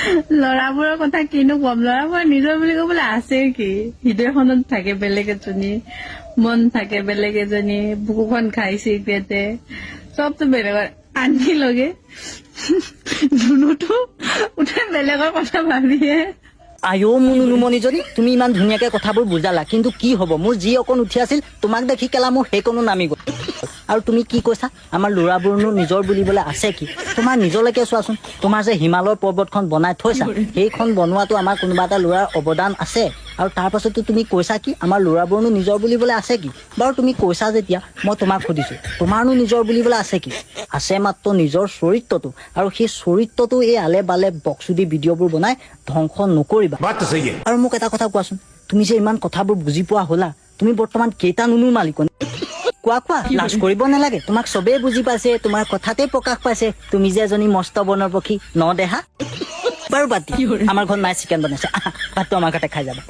ল'ৰাবোৰৰ কথা কিনো কম, ল'ৰাবোৰৰ নিজৰ বুলি ক'বলৈ আছে কি? হৃদয়খনত থাকে বেলেগ এজনী, মন থাকে বেলেগ এজনী, বুকুখন খাই চিগৰেটে, চবতো বেলেগৰ। আনকি লগে ধুনুটো উঠে বেলেগৰ কথা ভাবিয়ে। আয়ো মোৰ নুনুমণিজনী, তুমি ইমান ধুনীয়াকে কথাবোৰ বুজালা, কিন্তু কি হব, মোৰ যি অকণ উঠি আছিল তোমাক দেখি কেলা মোৰ সেইকণো নামি গ'ল। আৰু তুমি কি কৈছা, আমাৰ ল'ৰাবোৰনো নিজৰ বুলিবলৈ আছে কি? তোমাৰ নিজলৈকে চোৱাচোন, তোমাৰ যে হিমালয় পৰ্বতখন বনাই থৈছা, সেইখন বনোৱাটো আমাৰ কোনোবা এটা ল'ৰাৰ অৱদান আছে। আৰু তাৰ পাছতো তুমি কৈছা কি আমাৰ ল'ৰাবোৰনো নিজৰ বুলিবলৈ আছে কি? বাৰু তুমি কৈছা যেতিয়া মই তোমাক সুধিছো, তোমাৰনো নিজৰ বুলিবলৈ আছে কি? আছে মাত্ৰ নিজৰ চৰিত্ৰটো, আৰু সেই চৰিত্ৰটো এই আলে বালে বক্সুদি ভিডিঅ'বোৰ বনাই ধ্বংস নকৰিবা। আৰু মোক এটা কথা কোৱাচোন, তুমি যে ইমান কথাবোৰ বুজি পোৱা হলা, তুমি বৰ্তমান কেইটা নুনুৰ মালিকনী? কোৱা কোৱা, লাজ কৰিব নালাগে, তোমাক চবেই বুজি পাইছে, তোমাৰ কথাতে প্ৰকাশ পাইছে তুমি যে এজনী মস্ত বনৰ পক্ষী নদেহা। বাৰু বাদ দিয়া, আমাৰ ঘৰত মায়ে চিকেন বনাইছে, ভাতটো আমাৰ ঘৰতে খাই যাবা।